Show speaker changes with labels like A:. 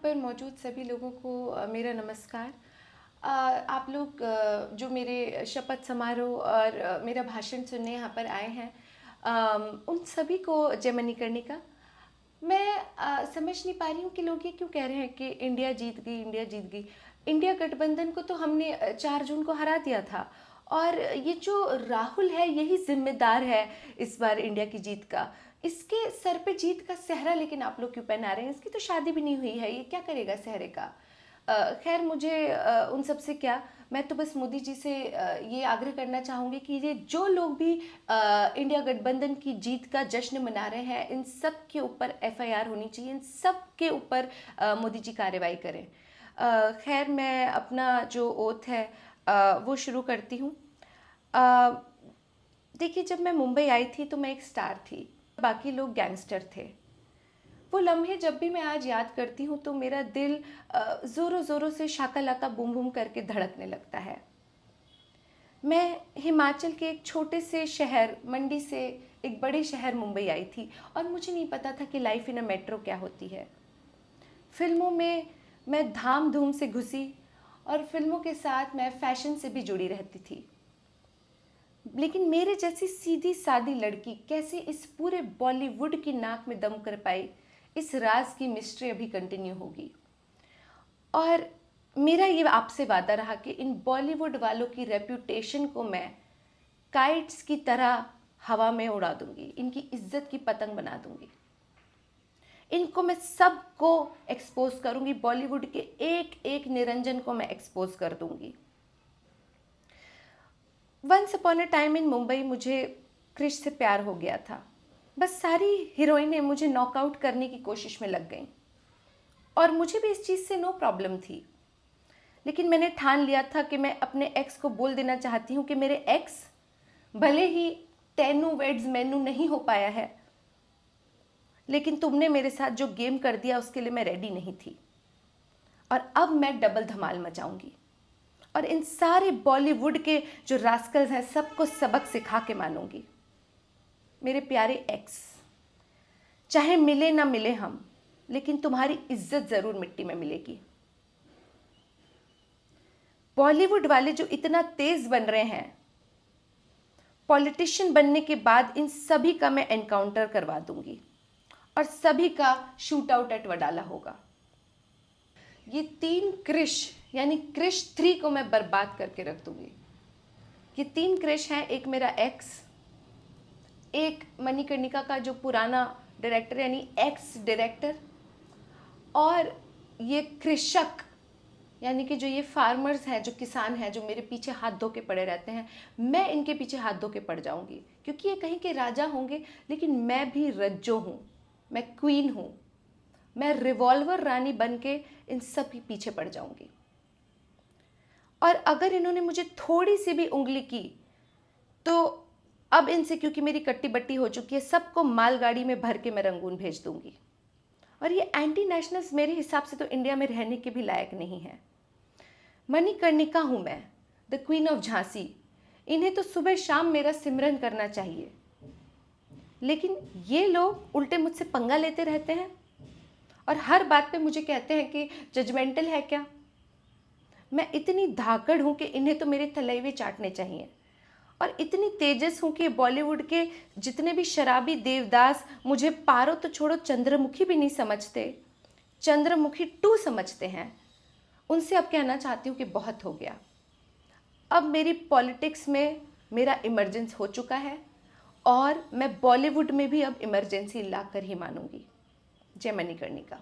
A: पर मौजूद सभी लोगों को मेरा नमस्कार। आप लोग जो मेरे शपथ समारोह और मेरा भाषण सुनने यहाँ पर आए हैं, उन सभी को जय मणिकर्णिका। मैं समझ नहीं पा रही हूँ कि लोग ये क्यों कह रहे हैं कि इंडिया जीत गई, इंडिया जीत गई। इंडिया गठबंधन को तो हमने 4 जून को हरा दिया था, और ये जो राहुल है यही जिम्मेदार है इस बार इंडिया की जीत का। इसके सर पे जीत का सेहरा लेकिन आप लोग क्यों पहना रहे हैं? इसकी तो शादी भी नहीं हुई है, ये क्या करेगा सेहरे का? खैर, मुझे उन सब से क्या, मैं तो बस मोदी जी से ये आग्रह करना चाहूँगी कि ये जो लोग भी इंडिया गठबंधन की जीत का जश्न मना रहे हैं, इन सब के ऊपर एफआईआर होनी चाहिए, इन सब के ऊपर मोदी जी कार्रवाई करें। खैर, मैं अपना जो ओथ है वो शुरू करती हूँ। देखिए, जब मैं मुंबई आई थी तो मैं एक स्टार थी, बाकी लोग गैंगस्टर थे। वो लम्हे जब भी मैं आज याद करती हूँ तो मेरा दिल ज़ोरों ज़ोरों से शाका लाका बूम बूम करके धड़कने लगता है। मैं हिमाचल के एक छोटे से शहर मंडी से एक बड़े शहर मुंबई आई थी, और मुझे नहीं पता था कि लाइफ इन अ मेट्रो क्या होती है। फिल्मों में मैं धाम धूम से घुसी, और फिल्मों के साथ मैं फैशन से भी जुड़ी रहती थी। लेकिन मेरे जैसी सीधी सादी लड़की कैसे इस पूरे बॉलीवुड की नाक में दम कर पाई, इस राज की मिस्ट्री अभी कंटिन्यू होगी। और मेरा ये आपसे वादा रहा कि इन बॉलीवुड वालों की रेप्यूटेशन को मैं काइट्स की तरह हवा में उड़ा दूंगी, इनकी इज्जत की पतंग बना दूंगी। इनको मैं सबको एक्सपोज करूंगी, बॉलीवुड के एक एक निरंजन को मैं एक्सपोज कर दूंगी। Once upon a time in Mumbai मुझे क्रिश से प्यार हो गया था। बस सारी हीरोइनें मुझे नॉकआउट करने की कोशिश में लग गईं, और मुझे भी इस चीज़ से नो प्रॉब्लम थी। लेकिन मैंने ठान लिया था कि मैं अपने एक्स को बोल देना चाहती हूँ कि मेरे एक्स, भले ही तेनू वेड्स मैनू नहीं हो पाया है, लेकिन तुमने मेरे साथ जो गेम कर दिया उसके लिए मैं रेडी नहीं थी। और अब मैं डबल धमाल मचाऊंगी, और इन सारे बॉलीवुड के जो रास्कल्स हैं सबको सबक सिखा के मानूंगी। मेरे प्यारे एक्स, चाहे मिले ना मिले हम, लेकिन तुम्हारी इज्जत जरूर मिट्टी में मिलेगी। बॉलीवुड वाले जो इतना तेज बन रहे हैं, पॉलिटिशियन बनने के बाद इन सभी का मैं एनकाउंटर करवा दूंगी, और सभी का शूट आउट एट वडाला होगा। ये 3 क्रिश यानी क्रिश 3 को मैं बर्बाद करके रख दूंगी। ये 3 क्रिश हैं, एक मेरा एक्स, एक मणिकर्णिका का जो पुराना डायरेक्टर यानी एक्स डायरेक्टर, और ये कृषक यानी कि जो ये फार्मर्स हैं, जो किसान हैं, जो मेरे पीछे हाथ धो के पड़े रहते हैं। मैं इनके पीछे हाथ धो के पड़ जाऊंगी, क्योंकि ये कहीं के राजा होंगे, लेकिन मैं भी रज्जो हूँ, मैं क्वीन हूँ। मैं रिवॉल्वर रानी बन के इन सब के पीछे पड़ जाऊंगी। और अगर इन्होंने मुझे थोड़ी सी भी उंगली की तो अब इनसे, क्योंकि मेरी कट्टी बट्टी हो चुकी है, सबको मालगाड़ी में भर के मैं रंगून भेज दूंगी। और ये एंटी नेशनल्स मेरे हिसाब से तो इंडिया में रहने के भी लायक नहीं है। मणिकर्णिका हूँ मैं, द क्वीन ऑफ झांसी। इन्हें तो सुबह शाम मेरा सिमरन करना चाहिए, लेकिन ये लोग उल्टे मुझसे पंगा लेते रहते हैं, और हर बात पे मुझे कहते हैं कि जजमेंटल है क्या। मैं इतनी धाकड़ हूँ कि इन्हें तो मेरे थलेवे चाटने चाहिए, और इतनी तेजस हूँ कि बॉलीवुड के जितने भी शराबी देवदास मुझे पारो तो छोड़ो चंद्रमुखी भी नहीं समझते, चंद्रमुखी 2 समझते हैं। उनसे अब कहना चाहती हूँ कि बहुत हो गया। अब मेरी पॉलिटिक्स में मेरा इमरजेंस हो चुका है, और मैं बॉलीवुड में भी अब इमरजेंसी लाकर ही मानूंगी। जय मणिकर्णिका।